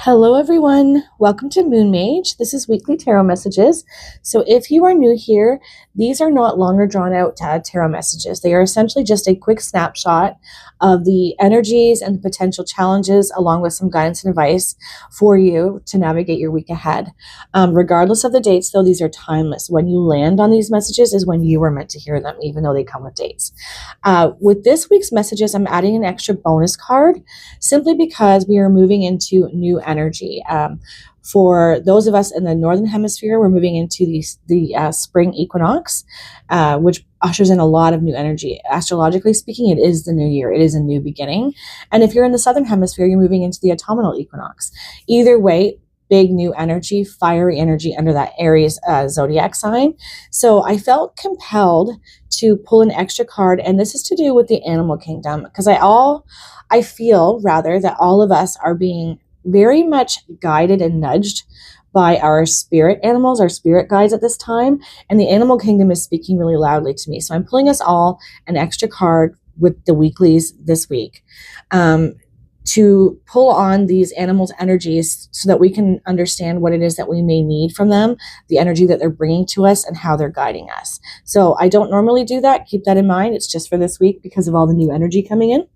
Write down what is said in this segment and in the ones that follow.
Hello everyone, welcome to Moon Mage. This is weekly tarot messages. So if you are new here, these are not longer drawn out tarot messages. They are essentially just a quick snapshot of the energies and the potential challenges along with some guidance and advice for you to navigate your week ahead. Regardless of the dates though, these are timeless. When you land on these messages is when you were meant to hear them, even though they come with dates. With this week's messages, I'm adding an extra bonus card simply because we are moving into new energy. For those of us in the Northern Hemisphere, we're moving into the spring equinox, which ushers in a lot of new energy. Astrologically speaking, it is the new year. It is a new beginning. And if you're in the Southern Hemisphere, you're moving into the autumnal equinox. Either way, big new energy, fiery energy under that Aries zodiac sign. So I felt compelled to pull an extra card, and this is to do with the animal kingdom, because I feel rather that all of us are being very much guided and nudged by our spirit animals, our spirit guides at this time, and the animal kingdom is speaking really loudly to me. So I'm pulling us all an extra card with the weeklies this week to pull on these animals' energies so that we can understand what it is that we may need from them, the energy that they're bringing to us, and how they're guiding us. So I don't normally do that. Keep that in mind. It's just for this week because of all the new energy coming in.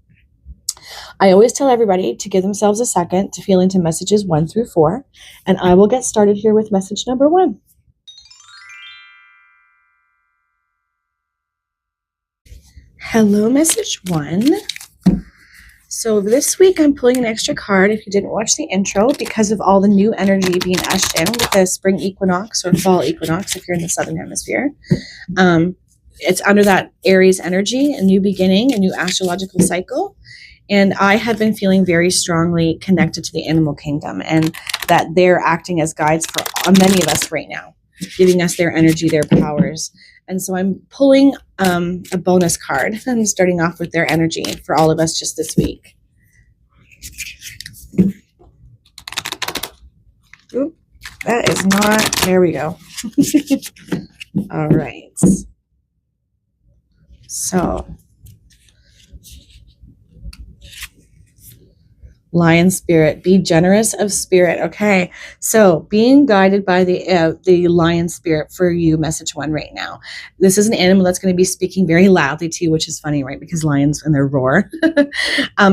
I always tell everybody to give themselves a second to feel into messages 1 through 4, and I will get started here with message number 1. Hello, message 1. So this week I'm pulling an extra card if you didn't watch the intro because of all the new energy being ushered in with the spring equinox or fall equinox if you're in the Southern Hemisphere. It's under that Aries energy, a new beginning, a new astrological cycle. And I have been feeling very strongly connected to the animal kingdom and that they're acting as guides for many of us right now, giving us their energy, their powers. And so I'm pulling a bonus card. I'm starting off with their energy for all of us just this week. Oop, that is not, there we go. All right. So, Lion spirit, be generous of spirit. Okay, so being guided by the lion spirit for you, message 1 right now. This is an animal that's going to be speaking very loudly to you, which is funny, right? Because lions and their roar.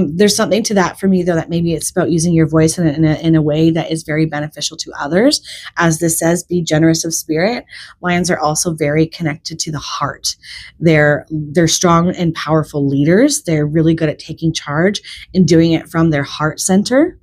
There's something to that for me, though, that maybe it's about using your voice in a way that is very beneficial to others. As this says, be generous of spirit. Lions are also very connected to the heart. They're strong and powerful leaders. They're really good at taking charge and doing it from their heart center.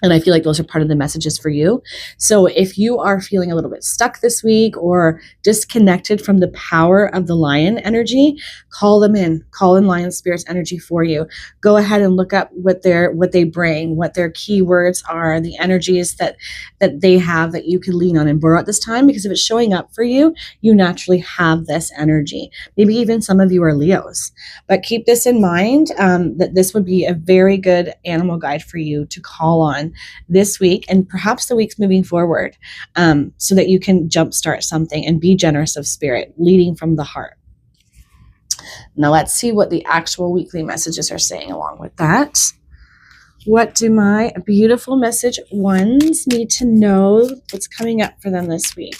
And I feel like those are part of the messages for you. So if you are feeling a little bit stuck this week or disconnected from the power of the lion energy, call them in. Call in lion spirit's energy for you. Go ahead and look up what they bring, what their keywords are, the energies that they have that you can lean on and borrow at this time. Because if it's showing up for you, you naturally have this energy. Maybe even some of you are Leos. But keep this in mind, that this would be a very good animal guide for you to call on this week and perhaps the weeks moving forward, so that you can jumpstart something and be generous of spirit, leading from the heart. Now let's see what the actual weekly messages are saying along with that. What do my beautiful message 1s need to know? What's coming up for them this week?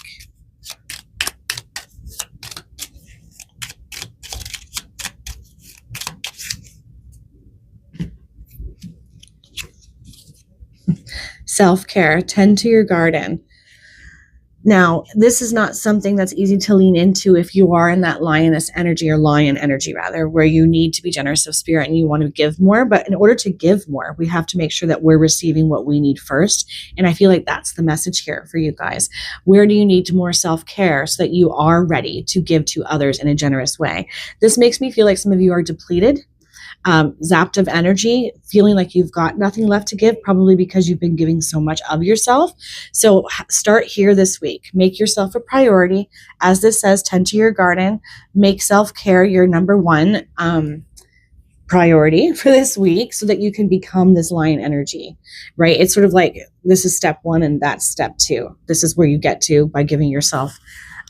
Self-care, tend to your garden. Now, this is not something that's easy to lean into if you are in that lioness energy, or lion energy rather, where you need to be generous of spirit and you want to give more. But in order to give more, we have to make sure that we're receiving what we need first. And I feel like that's the message here for you guys. Where do you need more self-care so that you are ready to give to others in a generous way? This makes me feel like some of you are depleted, zapped of energy, feeling like you've got nothing left to give, probably because you've been giving so much of yourself. So start here this week. Make yourself a priority. As this says, tend to your garden. Make self-care your number 1 priority for this week so that you can become this lion energy, right? It's sort of like this is step 1 and that's step 2. This is where you get to by giving yourself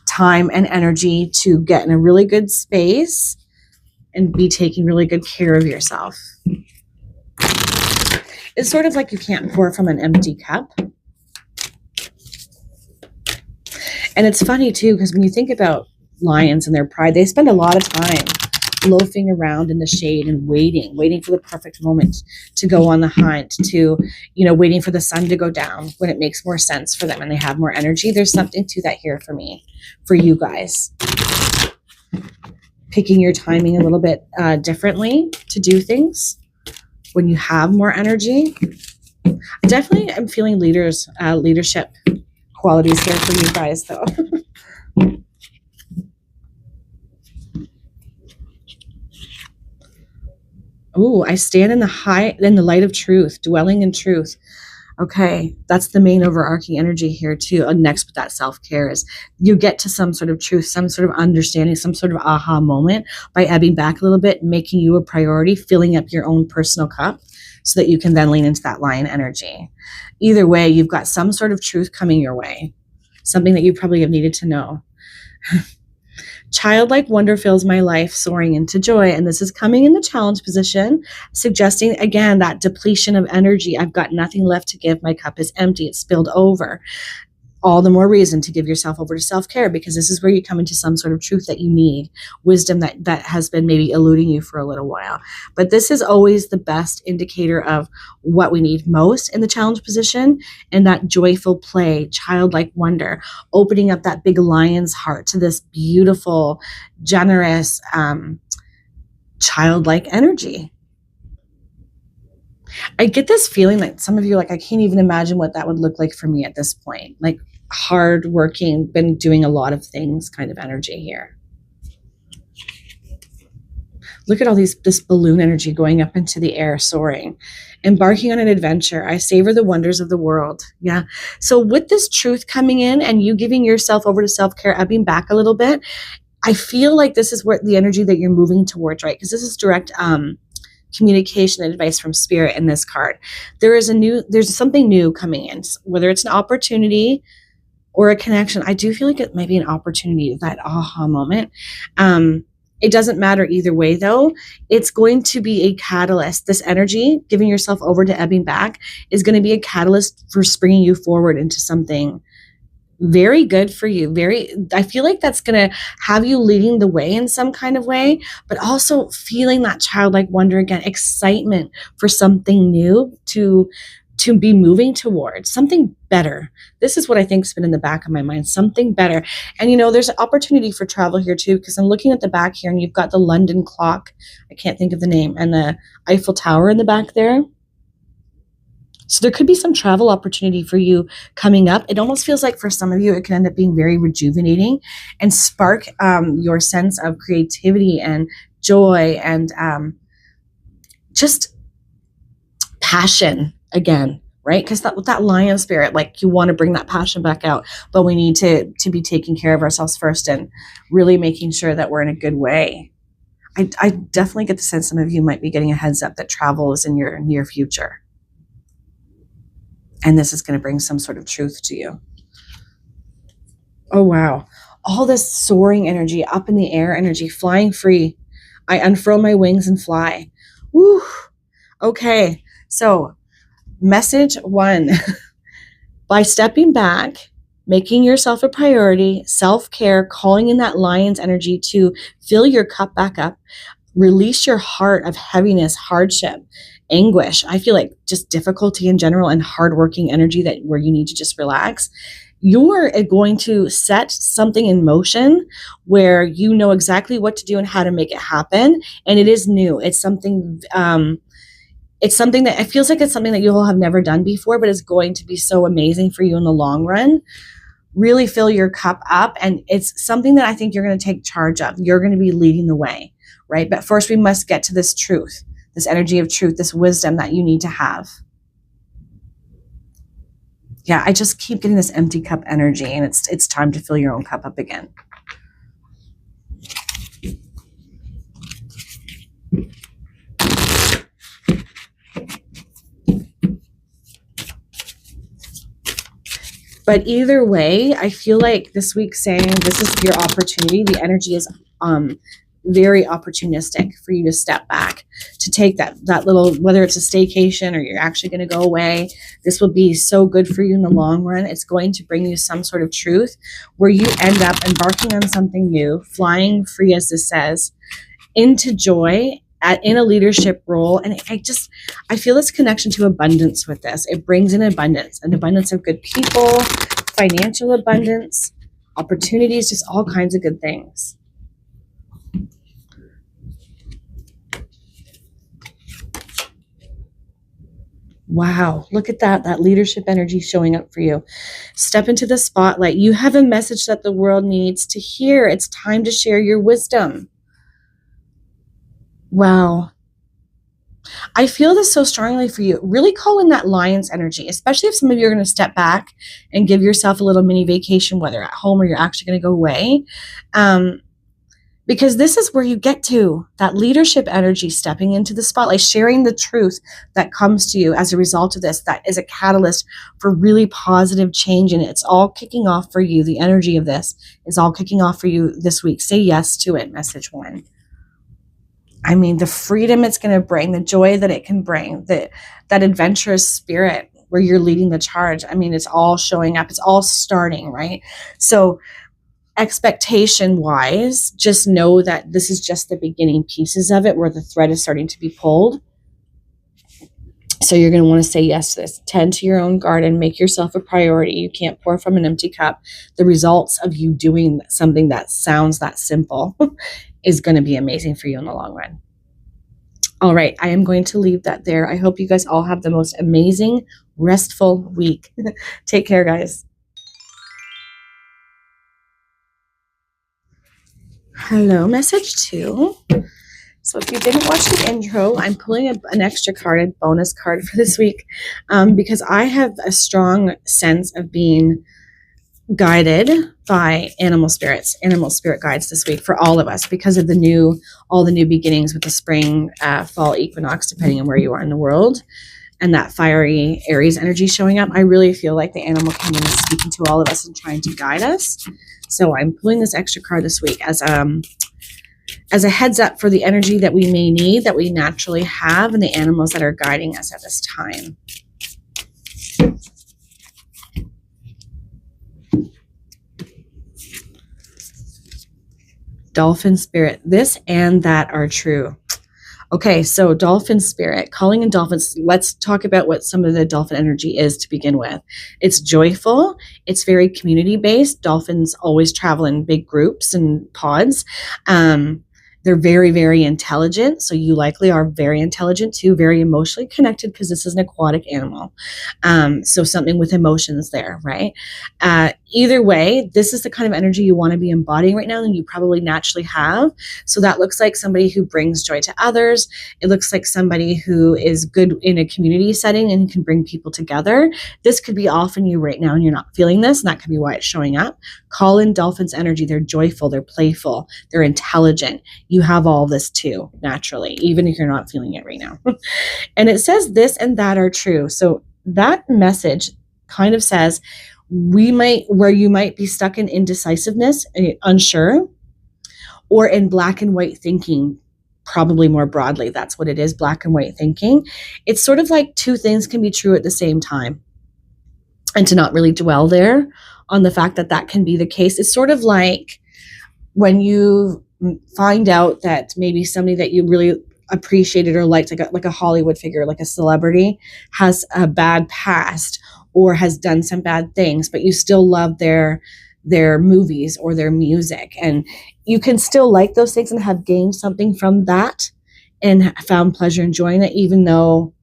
time and energy to get in a really good space and be taking really good care of yourself. It's sort of like you can't pour from an empty cup. And it's funny too, because when you think about lions and their pride, they spend a lot of time loafing around in the shade and waiting for the perfect moment to go on the hunt, to, waiting for the sun to go down when it makes more sense for them and they have more energy. There's something to that here for me, for you guys. Picking your timing a little bit differently to do things when you have more energy. Definitely I'm feeling leadership qualities here for you guys though. Ooh, I stand in the light of truth, dwelling in truth. Okay, that's the main overarching energy here too. Next with that self-care is you get to some sort of truth, some sort of understanding, some sort of aha moment by ebbing back a little bit, making you a priority, filling up your own personal cup so that you can then lean into that lion energy. Either way, you've got some sort of truth coming your way, something that you probably have needed to know. Childlike wonder fills my life, soaring into joy. And this is coming in the challenge position, suggesting, again, that depletion of energy. I've got nothing left to give. My cup is empty. It's spilled over. All the more reason to give yourself over to self-care, because this is where you come into some sort of truth that you need, wisdom that has been maybe eluding you for a little while. But this is always the best indicator of what we need most in the challenge position, and that joyful play, childlike wonder, opening up that big lion's heart to this beautiful, generous, childlike energy. I get this feeling that some of you are like, I can't even imagine what that would look like for me at this point. Like hard working, been doing a lot of things kind of energy here. Look at all this balloon energy going up into the air, soaring, embarking on an adventure. I savor the wonders of the world. Yeah. So with this truth coming in and you giving yourself over to self-care, ebbing back a little bit, I feel like this is where the energy that you're moving towards, right? Because this is direct, communication and advice from spirit in this card. There's something new coming in, whether it's an opportunity or a connection. I do feel like it might be an opportunity, that aha moment. It doesn't matter either way though. It's going to be a catalyst. This energy, giving yourself over to ebbing back, is going to be a catalyst for springing you forward into something very good for you. I feel like that's going to have you leading the way in some kind of way, but also feeling that childlike wonder again, excitement for something new to be moving towards, something better. This is what I think's been in the back of my mind, something better. And there's an opportunity for travel here too, because I'm looking at the back here and you've got the London clock. I can't think of the name, and the Eiffel Tower in the back there. So there could be some travel opportunity for you coming up. It almost feels like for some of you, it can end up being very rejuvenating and spark your sense of creativity and joy and just passion again, right? Because that lion spirit, like you want to bring that passion back out, but we need to be taking care of ourselves first and really making sure that we're in a good way. I definitely get the sense some of you might be getting a heads up that travel is in your near future. And this is going to bring some sort of truth to you. Oh, wow. All this soaring energy, up in the air energy, flying free. I unfurl my wings and fly. Woo. Okay. So message 1, by stepping back, making yourself a priority, self-care, calling in that lion's energy to fill your cup back up, release your heart of heaviness, hardship, anguish. I feel like just difficulty in general and hardworking energy where you need to just relax. You're going to set something in motion where you know exactly what to do and how to make it happen. And it is new. It's something that it feels like it's something that you all have never done before, but it's going to be so amazing for you in the long run. Really fill your cup up. And it's something that I think you're going to take charge of. You're going to be leading the way, right? But first we must get to this truth, this energy of truth, this wisdom that you need to have. Yeah, I just keep getting this empty cup energy, and it's time to fill your own cup up again. But either way, I feel like this week's saying this is your opportunity. The energy is very opportunistic for you to step back, to take that little, whether it's a staycation or you're actually going to go away. This will be so good for you in the long run. It's going to bring you some sort of truth where you end up embarking on something new, flying free, as this says, into joy, in a leadership role. And I feel this connection to abundance with this. It brings in abundance, an abundance of good people, financial abundance, opportunities, just all kinds of good things. Wow, look at that leadership energy showing up for you. Step into the spotlight. You have a message that the world needs to hear. It's time to share your wisdom. Wow. I feel this so strongly for you. Really call in that lion's energy, especially if some of you are going to step back and give yourself a little mini vacation, whether at home or you're actually going to go away. Because this is where you get to that leadership energy, stepping into the spotlight, sharing the truth that comes to you as a result of this. That is a catalyst for really positive change. And it's all kicking off for you. The energy of this is all kicking off for you this week. Say yes to it, message 1. I mean, the freedom it's going to bring, the joy that it can bring, that adventurous spirit where you're leading the charge. I mean, it's all showing up. It's all starting, right? So expectation wise, just know that this is just the beginning pieces of it where the thread is starting to be pulled. So you're going to want to say yes to this. Tend to your own garden. Make yourself a priority. You can't pour from an empty cup. The results of you doing something that sounds that simple is going to be amazing for you in the long run. All right, I am going to leave that there. I hope you guys all have the most amazing, restful week. Take care, guys. Hello, message 2. So if you didn't watch the intro, I'm pulling an extra card, a bonus card for this week, because I have a strong sense of being guided by animal spirits, animal spirit guides this week for all of us because of all the new beginnings with the spring, fall equinox, depending on where you are in the world, and that fiery Aries energy showing up. I really feel like the animal kingdom is speaking to all of us and trying to guide us. So I'm pulling this extra card this week as a heads up for the energy that we may need, that we naturally have, and the animals that are guiding us at this time. Dolphin spirit, this and that are true. Okay, so dolphin spirit, calling in dolphins. Let's talk about what some of the dolphin energy is to begin with. It's joyful. It's very community-based. Dolphins always travel in big groups and pods. They're very, very intelligent. So you likely are very intelligent too, very emotionally connected because this is an aquatic animal. So something with emotions there, right? Either way, this is the kind of energy you want to be embodying right now and you probably naturally have. So that looks like somebody who brings joy to others. It looks like somebody who is good in a community setting and can bring people together. This could be off in you right now and you're not feeling this, and that could be why it's showing up. Call in dolphins energy. They're joyful, they're playful, they're intelligent. You have all this too, naturally, even if you're not feeling it right now. And it says this and that are true. So that message kind of says where you might be stuck in indecisiveness, unsure, or in black and white thinking, probably more broadly. That's what it is, black and white thinking. It's sort of like two things can be true at the same time. And to not really dwell there on the fact that that can be the case. It's sort of like when you find out that maybe somebody that you really appreciated or liked, like a Hollywood figure, like a celebrity, has a bad past or has done some bad things, but you still love their movies or their music, and you can still like those things and have gained something from that and found pleasure enjoying it, even though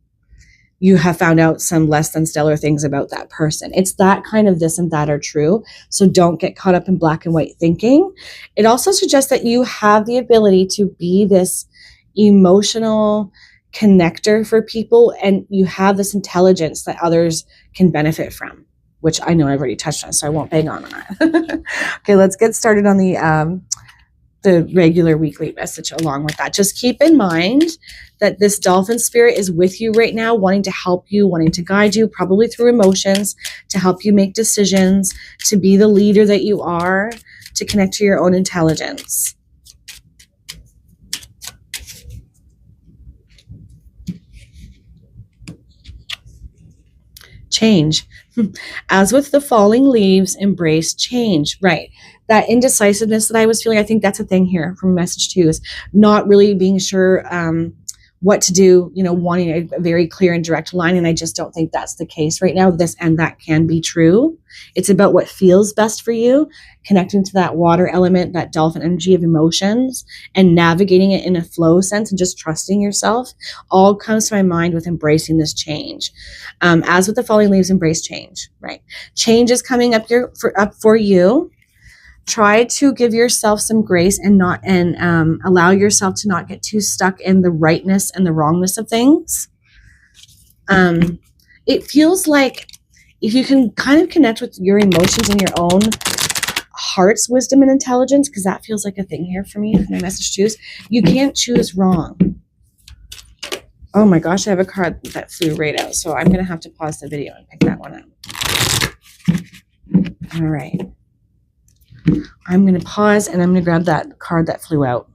you have found out some less than stellar things about that person. It's that kind of this and that are true. So don't get caught up in black and white thinking. It also suggests that you have the ability to be this emotional connector for people, and you have this intelligence that others can benefit from, which I know I've already touched on, so I won't bang on that. Okay, let's get started on the regular weekly message along with that. Just keep in mind that this dolphin spirit is with you right now, wanting to help you, wanting to guide you, probably through emotions, to help you make decisions, to be the leader that you are, to connect to your own intelligence. Change. As with the falling leaves, embrace change. Right. That indecisiveness that I was feeling, I think that's a thing here from message 2 is not really being sure what to do, wanting a very clear and direct line. And I just don't think that's the case right now. This and that can be true. It's about what feels best for you, connecting to that water element, that dolphin energy of emotions, and navigating it in a flow sense and just trusting yourself all comes to my mind with embracing this change. As with the falling leaves, embrace change, right? Change is coming up for you. Try to give yourself some grace and allow yourself to not get too stuck in the rightness and the wrongness of things. It feels like if you can kind of connect with your emotions and your own heart's wisdom and intelligence, because that feels like a thing here for me, my message choose, you can't choose wrong. Oh my gosh, I have a card that flew right out, so I'm going to have to pause the video and pick that one up. All right. I'm going to pause and I'm going to grab that card that flew out.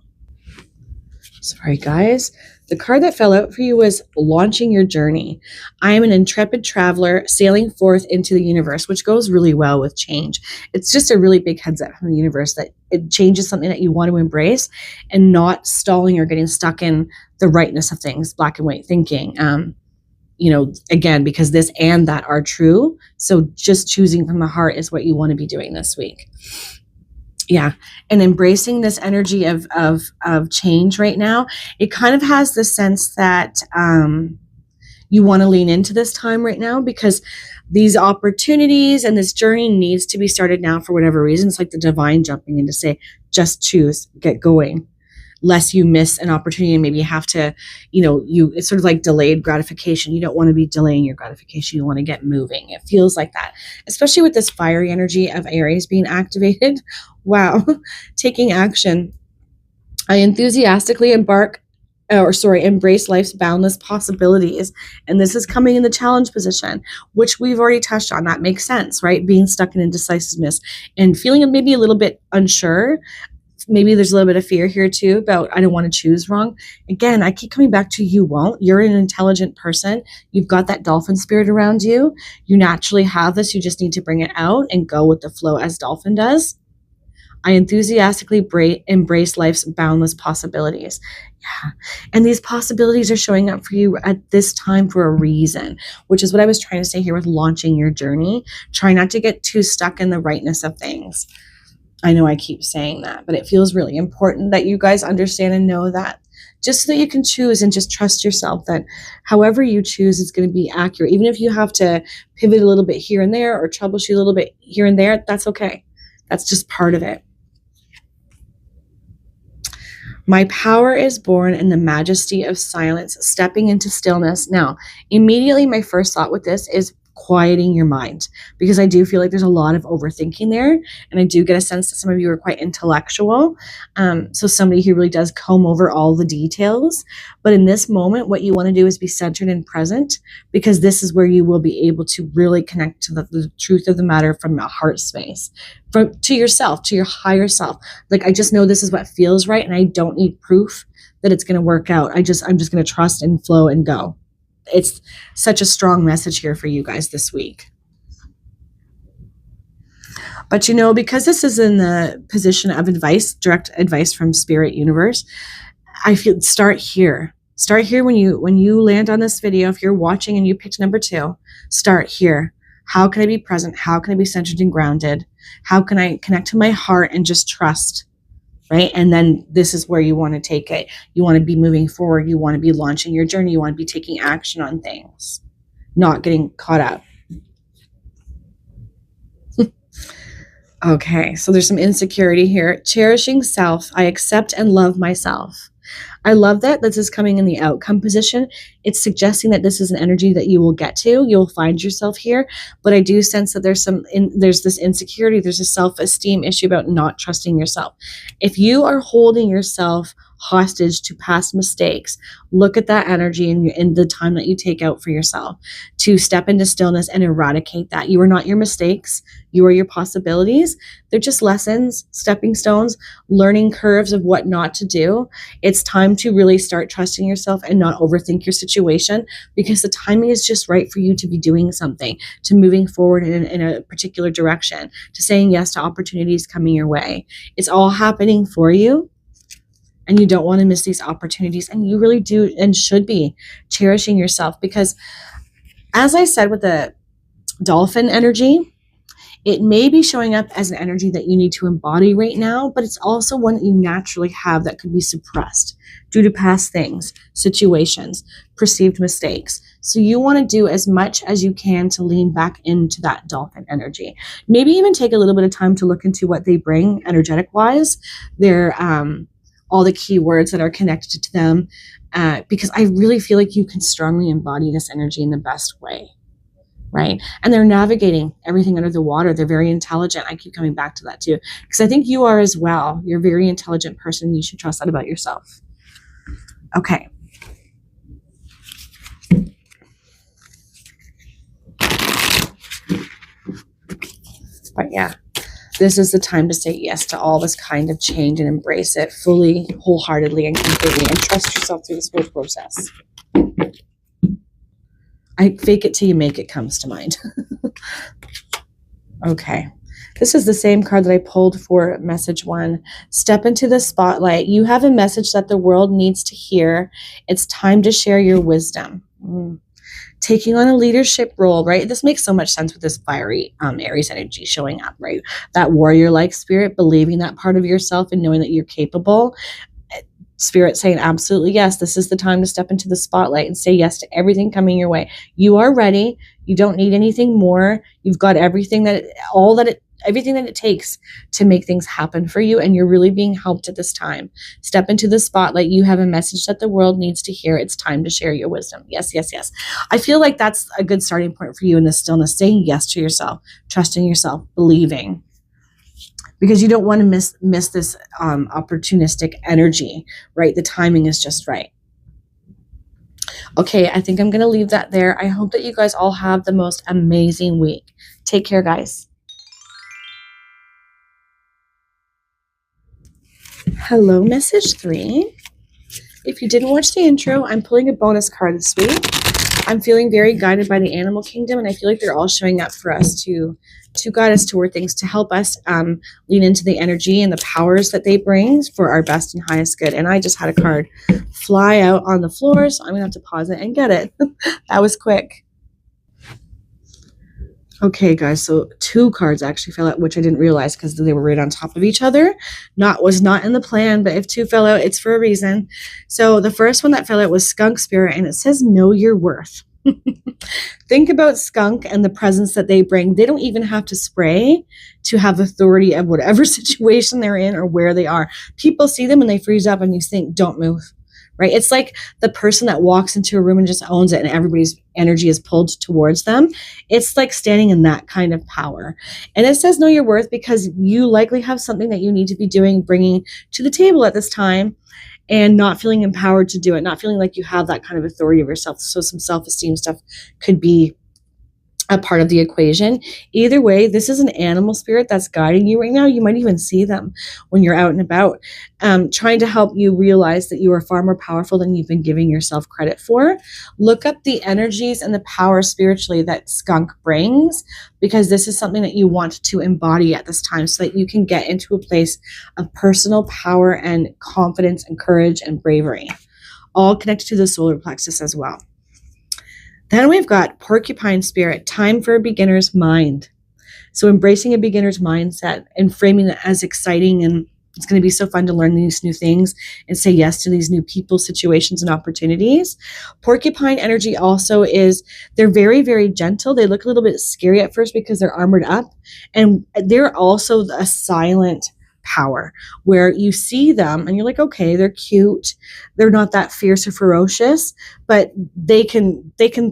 Sorry, guys. The card that fell out for you was launching your journey. I am an intrepid traveler sailing forth into the universe, which goes really well with change. It's just a really big heads up from the universe that it changes something that you want to embrace and not stalling or getting stuck in the rightness of things, black and white thinking. Again, because this and that are true. So just choosing from the heart is what you want to be doing this week. Yeah. And embracing this energy of change right now, it kind of has the sense that you want to lean into this time right now because these opportunities and this journey needs to be started now for whatever reason. It's like the divine jumping in to say, just choose, get going, lest you miss an opportunity and maybe you have to, it's sort of like delayed gratification. You don't want to be delaying your gratification. You want to get moving. It feels like that, especially with this fiery energy of Aries being activated. Wow. Taking action. I enthusiastically embrace life's boundless possibilities. And this is coming in the challenge position, which we've already touched on. That makes sense, right? Being stuck in indecisiveness and feeling maybe a little bit unsure. Maybe there's a little bit of fear here too about I don't want to choose wrong. Again, I keep coming back to you won't. You're an intelligent person. You've got that dolphin spirit around you. You naturally have this. You just need to bring it out and go with the flow as dolphin does. I enthusiastically embrace life's boundless possibilities. Yeah. And these possibilities are showing up for you at this time for a reason, which is what I was trying to say here with launching your journey. Try not to get too stuck in the rightness of things. I know I keep saying that, but it feels really important that you guys understand and know that just so that you can choose and just trust yourself that however you choose is going to be accurate. Even if you have to pivot a little bit here and there or troubleshoot a little bit here and there, that's okay. That's just part of it. My power is born in the majesty of silence, stepping into stillness. Now, immediately my first thought with this is quieting your mind, because I do feel like there's a lot of overthinking there. And I do get a sense that some of you are quite intellectual. So somebody who really does comb over all the details. But in this moment, what you want to do is be centered and present, because this is where you will be able to really connect to the truth of the matter from a heart space, to yourself, to your higher self. Like, I just know this is what feels right. And I don't need proof that it's going to work out. I'm just going to trust and flow and go. It's such a strong message here for you guys this week. But because this is in the position of advice, direct advice from Spirit Universe, I feel start here. Start here when you land on this video. If you're watching and you picked number 2, start here. How can I be present? How can I be centered and grounded? How can I connect to my heart and just trust? Right? And then this is where you want to take it. You want to be moving forward. You want to be launching your journey. You want to be taking action on things, not getting caught up. Okay, so there's some insecurity here. Cherishing self. I accept and love myself. I love that this is coming in the outcome position. It's suggesting that this is an energy that you will get to. You'll find yourself here. But I do sense that there's this insecurity. There's a self-esteem issue about not trusting yourself. If you are holding yourself hostage to past mistakes, look at that energy and the time that you take out for yourself to step into stillness and eradicate that. You are not your mistakes. You are your possibilities. They're just lessons, stepping stones, learning curves of what not to do. It's time to really start trusting yourself and not overthink your situation, because the timing is just right for you to be doing something, to moving forward in a particular direction, to saying yes to opportunities coming your way. It's all happening for you. And you don't want to miss these opportunities. And you really do and should be cherishing yourself, because as I said with the dolphin energy, it may be showing up as an energy that you need to embody right now, but it's also one that you naturally have that could be suppressed due to past things, situations, perceived mistakes. So you want to do as much as you can to lean back into that dolphin energy. Maybe even take a little bit of time to look into what they bring energetic-wise. They're all the key words that are connected to them, because I really feel like you can strongly embody this energy in the best way. Right. And they're navigating everything under the water. They're very intelligent. I keep coming back to that too, because I think you are as well. You're a very intelligent person. You should trust that about yourself. Okay. But yeah, this is the time to say yes to all this kind of change and embrace it fully, wholeheartedly, and completely, and trust yourself through this whole process. I fake it till you make it comes to mind. Okay. This is the same card that I pulled for message 1. Step into the spotlight. You have a message that the world needs to hear. It's time to share your wisdom. Taking on a leadership role, right? This makes so much sense with this fiery Aries energy showing up, right? That warrior-like spirit, believing that part of yourself and knowing that you're capable. Spirit saying, absolutely yes, this is the time to step into the spotlight and say yes to everything coming your way. You are ready. You don't need anything more. You've got everything that it takes to make things happen for you, and you're really being helped at this time. Step into the spotlight. You have a message that the world needs to hear. It's time to share your wisdom. Yes, yes, yes. I feel like that's a good starting point for you in this stillness, saying yes to yourself, trusting yourself, believing. Because you don't want to miss this opportunistic energy, right? The timing is just right. Okay, I think I'm going to leave that there. I hope that you guys all have the most amazing week. Take care, guys. Hello, message 3. If you didn't watch the intro, I'm pulling a bonus card this week. I'm feeling very guided by the animal kingdom, and I feel like they're all showing up for us to guide us toward things, to help us lean into the energy and the powers that they bring for our best and highest good. And I just had a card fly out on the floor, so I'm going to have to pause it and get it. That was quick. Okay, guys, so 2 cards actually fell out, which I didn't realize because they were right on top of each other. Was not in the plan, but if 2 fell out, it's for a reason. So the first one that fell out was Skunk Spirit, and it says, know your worth. Think about skunk and the presence that they bring. They don't even have to spray to have authority of whatever situation they're in or where they are. People see them and they freeze up, and you think, don't move. Right? It's like the person that walks into a room and just owns it and everybody's energy is pulled towards them. It's like standing in that kind of power. And it says know your worth because you likely have something that you need to be doing, bringing to the table at this time, and not feeling empowered to do it, not feeling like you have that kind of authority of yourself. So some self-esteem stuff could be a part of the equation. Either way, this is an animal spirit that's guiding you right now. You might even see them when you're out and about, trying to help you realize that you are far more powerful than you've been giving yourself credit for. Look up the energies and the power spiritually that skunk brings, because this is something that you want to embody at this time so that you can get into a place of personal power and confidence and courage and bravery, all connected to the solar plexus as well. Then we've got Porcupine Spirit, time for a beginner's mind. So embracing a beginner's mindset and framing it as exciting, and it's going to be so fun to learn these new things and say yes to these new people, situations, and opportunities. Porcupine energy also is, they're very, very gentle. They look a little bit scary at first because they're armored up, and they're also a silent power where you see them and you're like, okay, they're cute, they're not that fierce or ferocious, but they can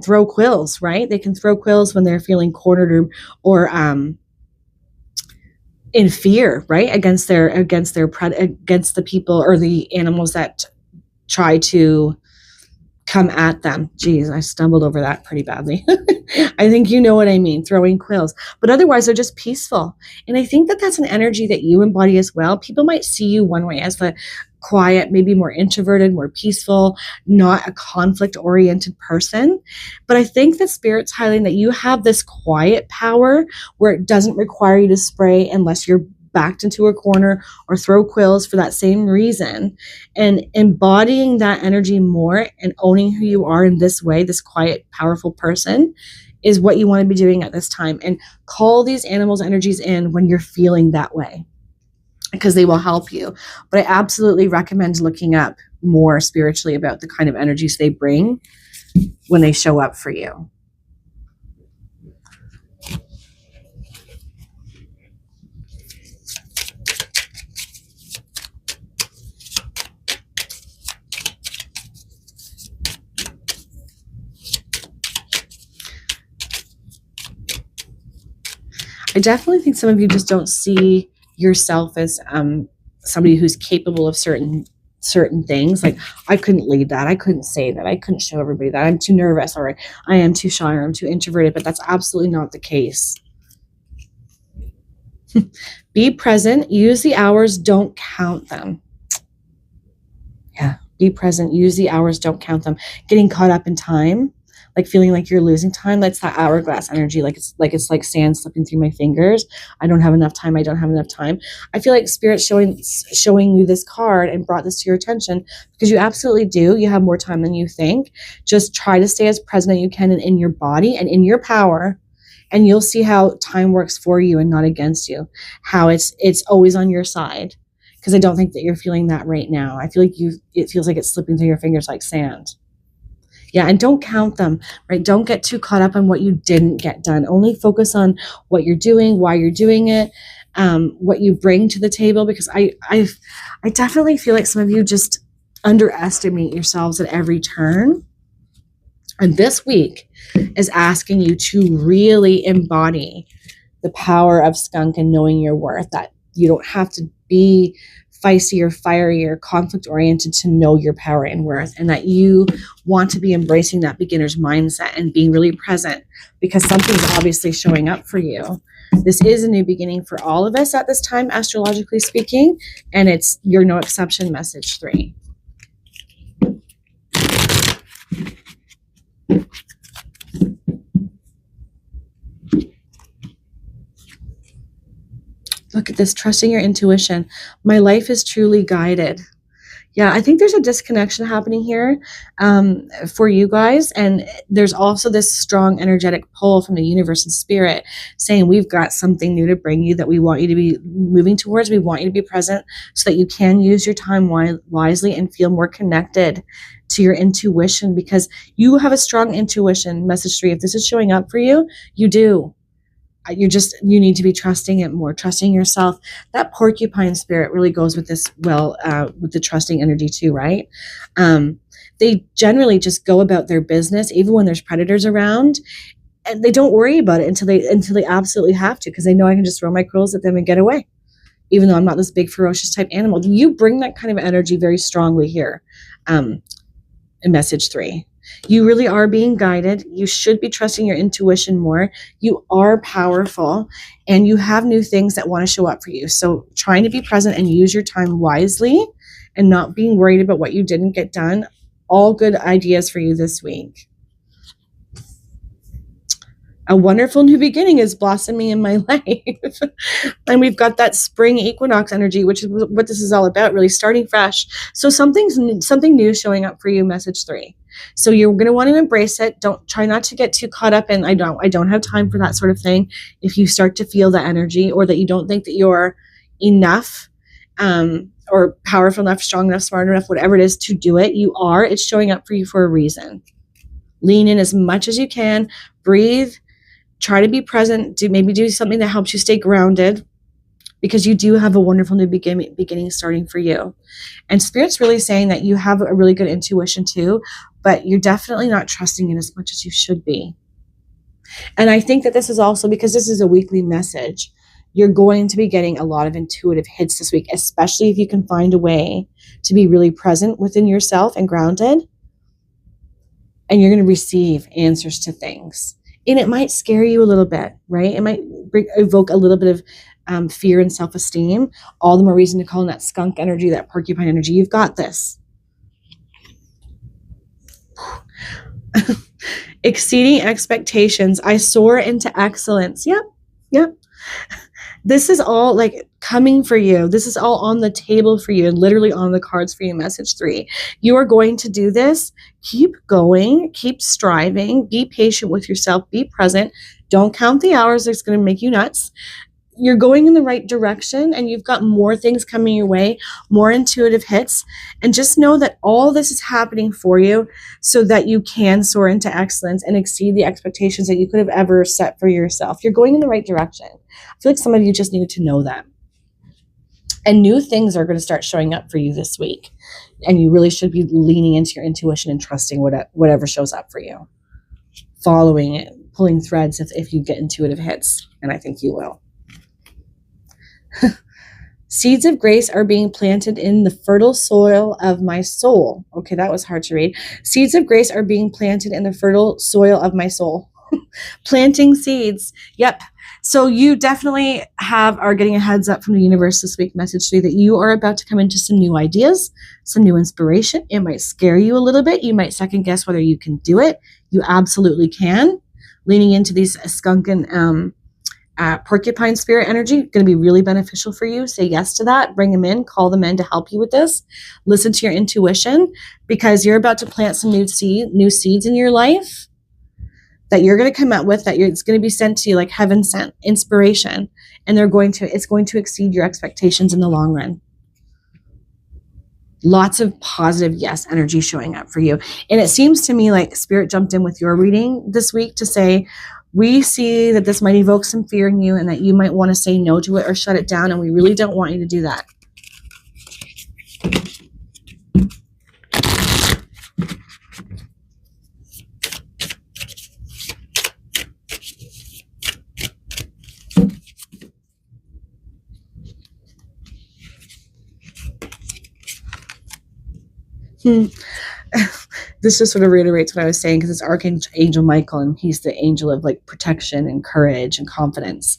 throw quills, right? They can throw quills when they're feeling cornered or in fear, right? Against the people or the animals that try to come at them. Geez, I stumbled over that pretty badly. I think you know what I mean, throwing quills. But otherwise, they're just peaceful. And I think that that's an energy that you embody as well. People might see you one way as the quiet, maybe more introverted, more peaceful, not a conflict-oriented person. But I think that Spirit's highlighting that you have this quiet power where it doesn't require you to spray unless you're backed into a corner or throw quills for that same reason. And embodying that energy more and owning who you are in this way, this quiet, powerful person, is what you want to be doing at this time. And call these animals' energies in when you're feeling that way, because they will help you. But I absolutely recommend looking up more spiritually about the kind of energies they bring when they show up for you. I definitely think some of you just don't see yourself as somebody who's capable of certain things. Like, I couldn't lead that. I couldn't say that. I couldn't show everybody that. I'm too nervous, or I am too shy, or I'm too introverted. But that's absolutely not the case. Be present. Use the hours. Don't count them. Yeah. Be present. Use the hours. Don't count them. Getting caught up in time, like feeling like you're losing time. That's that hourglass energy. It's like sand slipping through my fingers. I don't have enough time. I don't have enough time. I feel like Spirit's showing you this card and brought this to your attention because you absolutely do. You have more time than you think. Just try to stay as present as you can and in your body and in your power. And you'll see how time works for you and not against you. How it's always on your side. Because I don't think that you're feeling that right now. I feel like it feels like it's slipping through your fingers like sand. Yeah, and don't count them, right? Don't get too caught up on what you didn't get done. Only focus on what you're doing, why you're doing it, what you bring to the table. Because I definitely feel like some of you just underestimate yourselves at every turn. And this week is asking you to really embody the power of skunk and knowing your worth, that you don't have to be feisty or fiery or conflict oriented to know your power and worth, and that you want to be embracing that beginner's mindset and being really present because something's obviously showing up for you. This is a new beginning for all of us at this time, astrologically speaking, and you're no exception, message 3. Look at this, trusting your intuition. My life is truly guided. Yeah, I think there's a disconnection happening here for you guys. And there's also this strong energetic pull from the universe and spirit saying, we've got something new to bring you that we want you to be moving towards. We want you to be present so that you can use your time wisely and feel more connected to your intuition, because you have a strong intuition. Message 3, if this is showing up for you, you do. You need to be trusting it more, trusting yourself. That porcupine spirit really goes with this with the trusting energy too, right? They generally just go about their business, even when there's predators around, and they don't worry about it until they absolutely have to, because they know I can just throw my quills at them and get away, even though I'm not this big ferocious type animal. You bring that kind of energy very strongly here in message 3. You really are being guided. You should be trusting your intuition more. You are powerful, and you have new things that want to show up for you. So trying to be present and use your time wisely and not being worried about what you didn't get done. All good ideas for you this week. A wonderful new beginning is blossoming in my life. And we've got that spring equinox energy, which is what this is all about, really starting fresh. So something new showing up for you, message 3. So you're going to want to embrace it. Don't try not to get too caught up in, I don't have time for that sort of thing. If you start to feel that energy, or that you don't think that you're enough, or powerful enough, strong enough, smart enough, whatever it is to do it, you are. It's showing up for you for a reason. Lean in as much as you can. Breathe. Try to be present. Maybe do something that helps you stay grounded, because you do have a wonderful new beginning starting for you. And Spirit's really saying that you have a really good intuition too, but you're definitely not trusting it as much as you should be. And I think that this is also because this is a weekly message. you're going to be getting a lot of intuitive hits this week, especially if you can find a way to be really present within yourself and grounded. And you're going to receive answers to things. And it might scare you a little bit, right? It might evoke a little bit of fear and self-esteem. All the more reason to call in that skunk energy, that porcupine energy. You've got this. Exceeding expectations. I soar into excellence. Yep. This is all like coming for you. This is all on the table for you and literally on the cards for you. Message 3. You are going to do this. Keep going. Keep striving. Be patient with yourself. Be present. Don't count the hours. It's going to make you nuts. You're going in the right direction and you've got more things coming your way, more intuitive hits. And just know that all this is happening for you so that you can soar into excellence and exceed the expectations that you could have ever set for yourself. You're going in the right direction. I feel like some of you just needed to know that. And new things are going to start showing up for you this week. And you really should be leaning into your intuition and trusting whatever shows up for you. Following it, pulling threads if you get intuitive hits. And I think you will. Seeds of grace are being planted in the fertile soil of my soul. Okay, that was hard to read. Seeds of grace are being planted in the fertile soil of my soul. Planting seeds. Yep. So you definitely are getting a heads up from the universe this week, message 3, that you are about to come into some new ideas, some new inspiration. It might scare you a little bit. You might second guess whether you can do it. You absolutely can. Leaning into these skunk and porcupine spirit energy, going to be really beneficial for you. Say yes to that. Bring them in. Call them in to help you with this. Listen to your intuition, because you're about to plant some new seeds in your life that you're going to come out with, it's going to be sent to you like heaven sent inspiration, and it's going to exceed your expectations in the long run. Lots of positive yes energy showing up for you. And it seems to me like Spirit jumped in with your reading this week to say, we see that this might evoke some fear in you and that you might want to say no to it or shut it down, and we really don't want you to do that. This just sort of reiterates what I was saying, because it's Archangel Michael, and he's the angel of like protection and courage and confidence.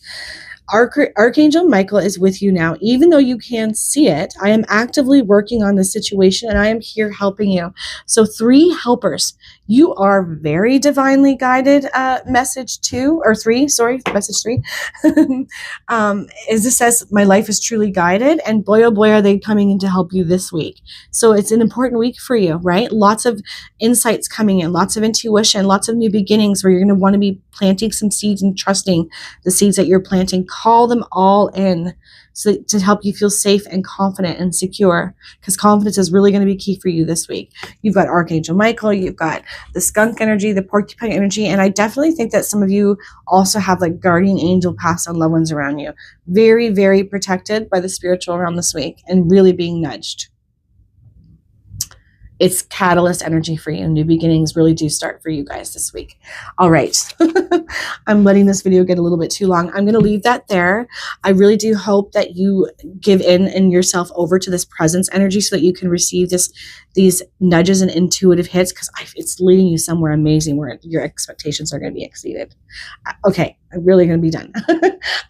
Archangel Michael is with you now. Even though you can't see it, I am actively working on this situation and I am here helping you. So 3 helpers. You are very divinely guided, message 3. As it says, my life is truly guided, and boy, oh boy, are they coming in to help you this week. So it's an important week for you, right? Lots of insights coming in, lots of intuition, lots of new beginnings where you're going to want to be planting some seeds and trusting the seeds that you're planting. Call them all in to help you feel safe and confident and secure, because confidence is really going to be key for you this week. You've got Archangel Michael, you've got the skunk energy, the porcupine energy, and I definitely think that some of you also have like guardian angel passed on loved ones around you. Very, very protected by the spiritual realm this week and really being nudged. It's catalyst energy for you. New beginnings really do start for you guys this week. All right. I'm letting this video get a little bit too long. I'm going to leave that there. I really do hope that you give in and yourself over to this presence energy so that you can receive these nudges and intuitive hits, because it's leading you somewhere amazing where your expectations are going to be exceeded. Okay. I'm really going to be done.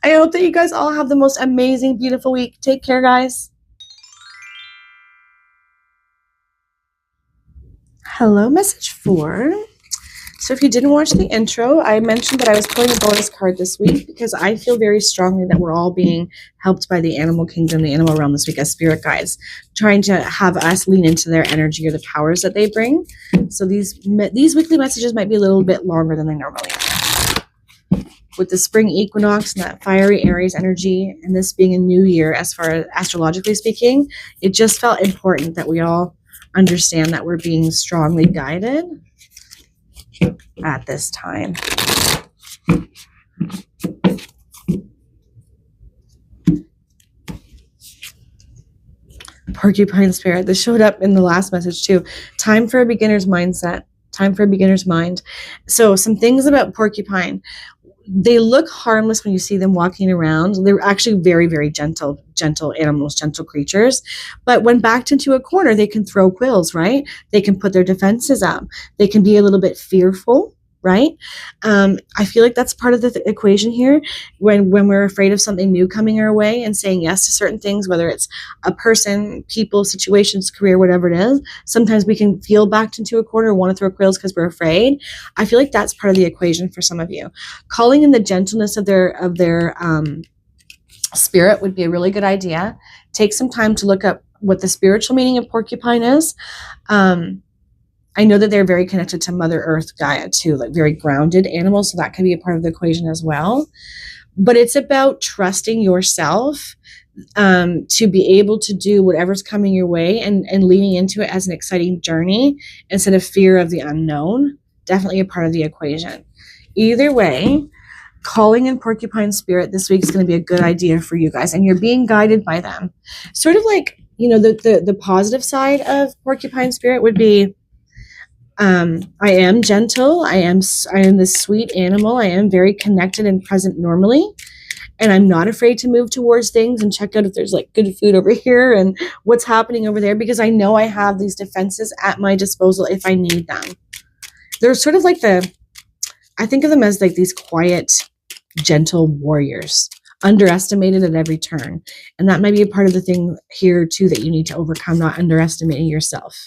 I hope that you guys all have the most amazing, beautiful week. Take care, guys. Hello, message 4. So if you didn't watch the intro, I mentioned that I was pulling a bonus card this week because I feel very strongly that we're all being helped by the animal kingdom, the animal realm this week as spirit guides, trying to have us lean into their energy or the powers that they bring. So these weekly messages might be a little bit longer than they normally are. With the spring equinox and that fiery Aries energy, and this being a new year as far as astrologically speaking, it just felt important that we all understand that we're being strongly guided at this time. Porcupine spirit. This showed up in the last message too. Time for a beginner's mindset. Time for a beginner's mind. So some things about porcupine. they look harmless when you see them walking around. They're actually very, very gentle animals, gentle creatures. But when backed into a corner, they can throw quills, right? They can put their defenses up. They can be a little bit fearful, right? I feel like that's part of the equation here. When we're afraid of something new coming our way and saying yes to certain things, whether it's a person, people, situations, career, whatever it is, sometimes we can feel backed into a corner, want to throw quills because we're afraid. I feel like that's part of the equation for some of you. Calling in the gentleness of their spirit would be a really good idea. Take some time to look up what the spiritual meaning of porcupine is. I know that they're very connected to Mother Earth, Gaia too, like very grounded animals. So that could be a part of the equation as well. But it's about trusting yourself to be able to do whatever's coming your way and leaning into it as an exciting journey instead of fear of the unknown. Definitely a part of the equation. Either way, calling in porcupine spirit this week is going to be a good idea for you guys, and you're being guided by them. Sort of like, the positive side of porcupine spirit would be, I am gentle. I am this sweet animal. I am very connected and present normally. And I'm not afraid to move towards things and check out if there's like good food over here and what's happening over there, because I know I have these defenses at my disposal if I need them. They're sort of like I think of them as like these quiet, gentle warriors, underestimated at every turn. And that might be a part of the thing here too that you need to overcome, not underestimating yourself.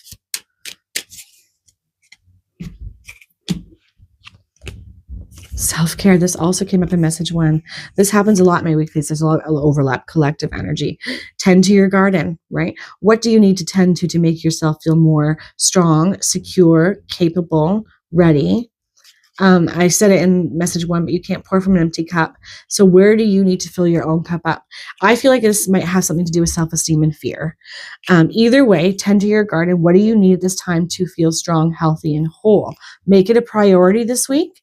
Self-care. This also came up in message 1. This happens a lot in my weeklies. There's a lot of overlap, collective energy. Tend to your garden, right? What do you need to tend to make yourself feel more strong, secure, capable, ready? I said it in message 1, but you can't pour from an empty cup. So where do you need to fill your own cup up? I feel like this might have something to do with self-esteem and fear. Either way, tend to your garden. What do you need at this time to feel strong, healthy, and whole? Make it a priority this week.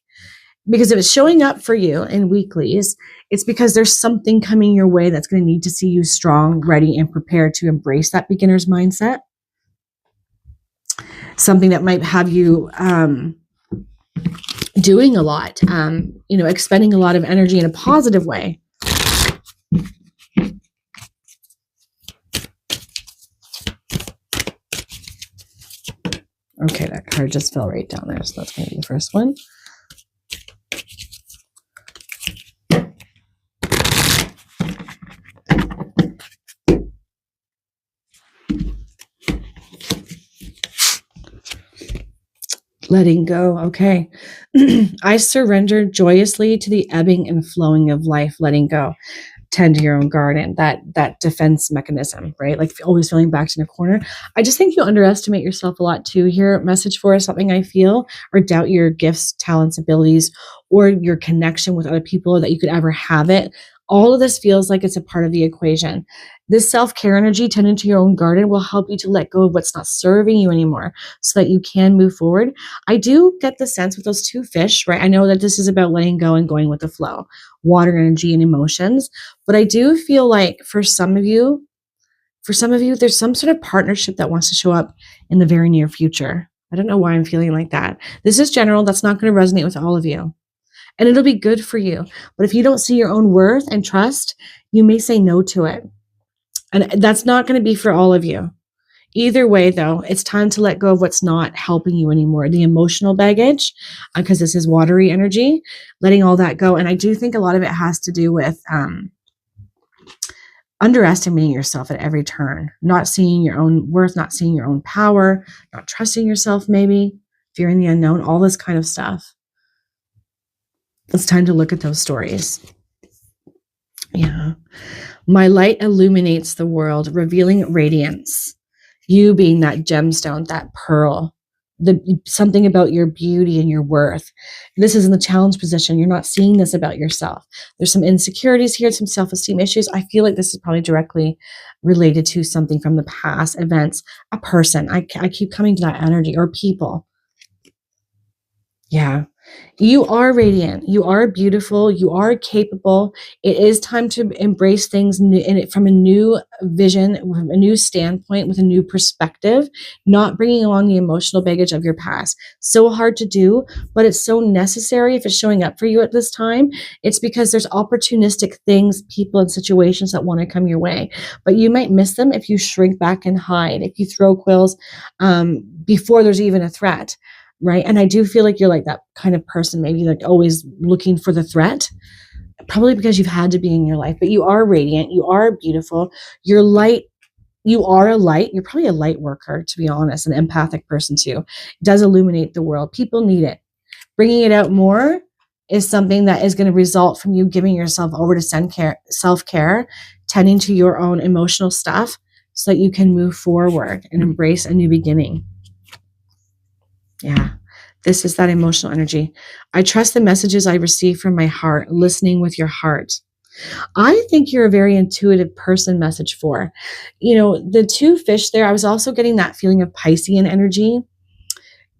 Because if it's showing up for you in weeklies, it's because there's something coming your way that's going to need to see you strong, ready, and prepared to embrace that beginner's mindset. Something that might have you doing a lot, expending a lot of energy in a positive way. Okay, that card just fell right down there, so that's going to be the first one. Letting go. Okay. I surrender joyously to the ebbing and flowing of life. Letting go. Tend to your own garden. That defense mechanism, right? Like always feeling backed in a corner. I just think you underestimate yourself a lot too here. Message 4 is something I feel, or doubt your gifts, talents, abilities, or your connection with other people, or that you could ever have it. All of this feels like it's a part of the equation. This self-care energy, tending to your own garden, will help you to let go of what's not serving you anymore so that you can move forward. I do get the sense with those 2 fish, right? I know that this is about letting go and going with the flow, water energy and emotions. But I do feel like for some of you, there's some sort of partnership that wants to show up in the very near future. I don't know why I'm feeling like that. This is general. That's not going to resonate with all of you. And it'll be good for you. But if you don't see your own worth and trust, you may say no to it. And that's not going to be for all of you. Either way, though, it's time to let go of what's not helping you anymore. The emotional baggage, because this is watery energy, letting all that go. And I do think a lot of it has to do with underestimating yourself at every turn, not seeing your own worth, not seeing your own power, not trusting yourself, maybe fearing the unknown, all this kind of stuff. It's time to look at those stories. Yeah. My light illuminates the world, revealing radiance. You being that gemstone, that pearl, something about your beauty and your worth. This is in the challenge position. You're not seeing this about yourself. There's some insecurities here, some self-esteem issues. I feel like this is probably directly related to something from the past, events, a person. I keep coming to that energy, or people. Yeah. You are radiant. You are beautiful. You are capable. It is time to embrace things from a new vision, from a new standpoint, with a new perspective, not bringing along the emotional baggage of your past. So hard to do, but it's so necessary if it's showing up for you at this time. It's because there's opportunistic things, people, and situations that want to come your way. But you might miss them if you shrink back and hide, if you throw quills before there's even a threat. Right. And I do feel like you're like that kind of person, maybe like always looking for the threat, probably because you've had to be in your life, but you are radiant. You are beautiful. You're light. You are a light. You're probably a light worker, to be honest, an empathic person too. It does illuminate the world. People need it. Bringing it out more is something that is going to result from you giving yourself over to self-care, tending to your own emotional stuff so that you can move forward and embrace a new beginning. Yeah, this is that emotional energy. I trust the messages I receive from my heart, listening with your heart. I think you're a very intuitive person, message 4. You know, the 2 fish there, I was also getting that feeling of Piscean energy.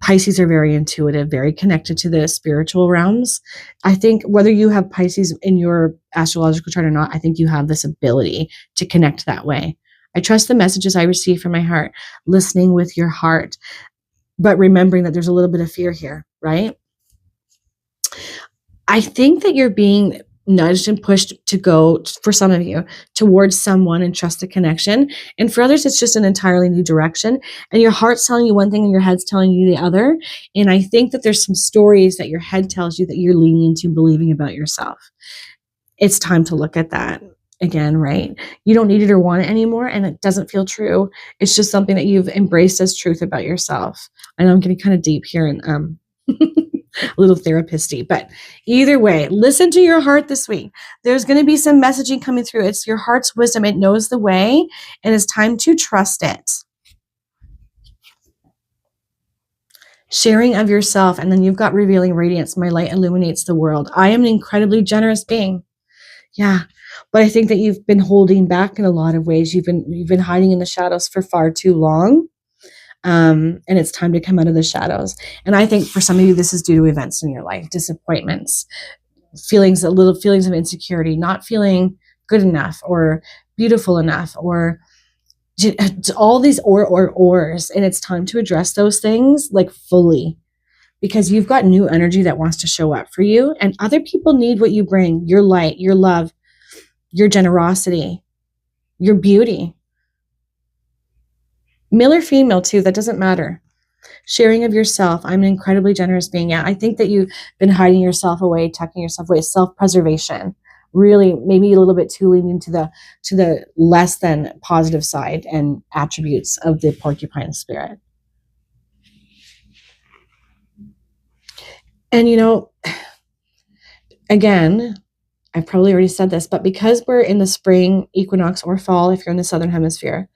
Pisces are very intuitive, very connected to the spiritual realms. I think whether you have Pisces in your astrological chart or not, I think you have this ability to connect that way. I trust the messages I receive from my heart, listening with your heart. But remembering that there's a little bit of fear here, right? I think that you're being nudged and pushed to go, for some of you, towards someone and trust a connection. And for others, it's just an entirely new direction. And your heart's telling you one thing and your head's telling you the other. And I think that there's some stories that your head tells you that you're leaning into believing about yourself. It's time to look at that again, right? You don't need it or want it anymore, and it doesn't feel true. It's just something that you've embraced as truth about yourself. I know I'm getting kind of deep here and a little therapist-y, but either way, listen to your heart this week. There's going to be some messaging coming through. It's your heart's wisdom. It knows the way, and it's time to trust it. Sharing of yourself, and then you've got revealing radiance. My light illuminates the world. I am an incredibly generous being. Yeah. But I think that you've been holding back in a lot of ways. You've been hiding in the shadows for far too long. And it's time to come out of the shadows. And I think for some of you, this is due to events in your life, disappointments, little feelings of insecurity, not feeling good enough or beautiful enough, or all these ors. And it's time to address those things like fully, because you've got new energy that wants to show up for you. And other people need what you bring, your light, your love, your generosity, your beauty. Male or female too, that doesn't matter. Sharing of yourself. I'm an incredibly generous being. Yeah, I think that you've been hiding yourself away, tucking yourself away, self-preservation. Really, maybe a little bit too leaning to the less than positive side and attributes of the porcupine spirit. And you know, again, I've probably already said this, but because we're in the spring equinox or fall, if you're in the southern hemisphere,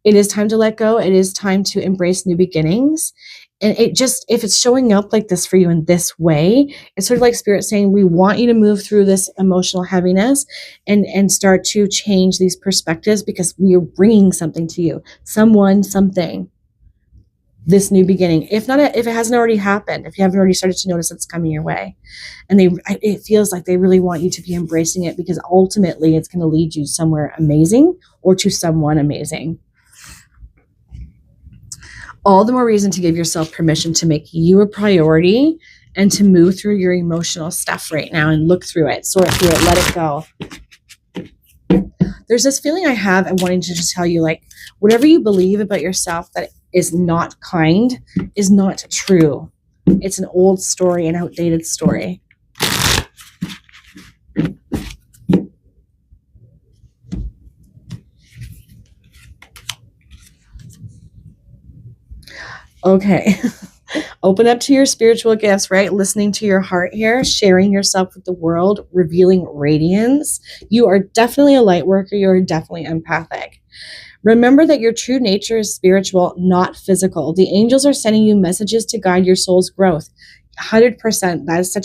it is time to let go. It is time to embrace new beginnings. And if it's showing up like this for you in this way, it's sort of like Spirit saying, we want you to move through this emotional heaviness and start to change these perspectives, because we are bringing something to you, someone, something, this new beginning. If it hasn't already happened, if you haven't already started to notice it's coming your way, and it feels like they really want you to be embracing it, because ultimately it's going to lead you somewhere amazing or to someone amazing. All the more reason to give yourself permission to make you a priority and to move through your emotional stuff right now and look through it, sort through it, let it go. There's this feeling I have and wanting to just tell you, like, whatever you believe about yourself that is not kind is not true. It's an old story, an outdated story. Okay. Open up to your spiritual gifts, right? Listening to your heart here, sharing yourself with the world, revealing radiance. You are definitely a light worker. You are definitely empathic. Remember that your true nature is spiritual, not physical. The angels are sending you messages to guide your soul's growth. 100%. That is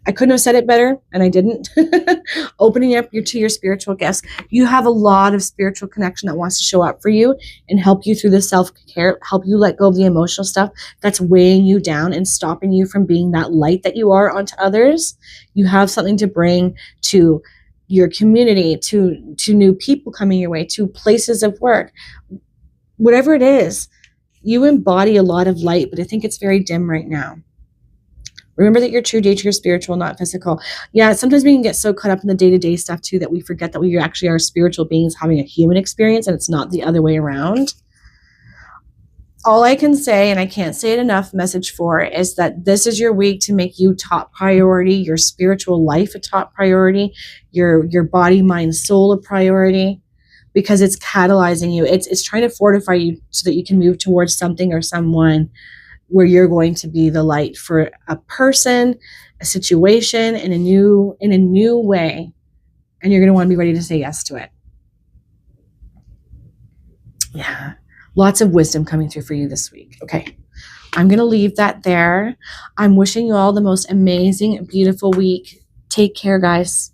I couldn't have said it better, and I didn't. Opening up to your spiritual gifts. You have a lot of spiritual connection that wants to show up for you and help you through the self-care, help you let go of the emotional stuff that's weighing you down and stopping you from being that light that you are onto others. You have something to bring to your community, to new people coming your way, to places of work. Whatever it is, you embody a lot of light, but I think it's very dim right now. Remember that your true nature is spiritual, not physical. Yeah, sometimes we can get so caught up in the day-to-day stuff too that we forget that we actually are spiritual beings having a human experience, and it's not the other way around. All I can say, and I can't say it enough, message for, is that this is your week to make you top priority, your spiritual life a top priority, your body, mind, soul a priority, because it's catalyzing you. It's trying to fortify you so that you can move towards something or someone where you're going to be the light for a person, a situation, in a new way. And you're going to want to be ready to say yes to it. Yeah. Lots of wisdom coming through for you this week. Okay. I'm going to leave that there. I'm wishing you all the most amazing, beautiful week. Take care, guys.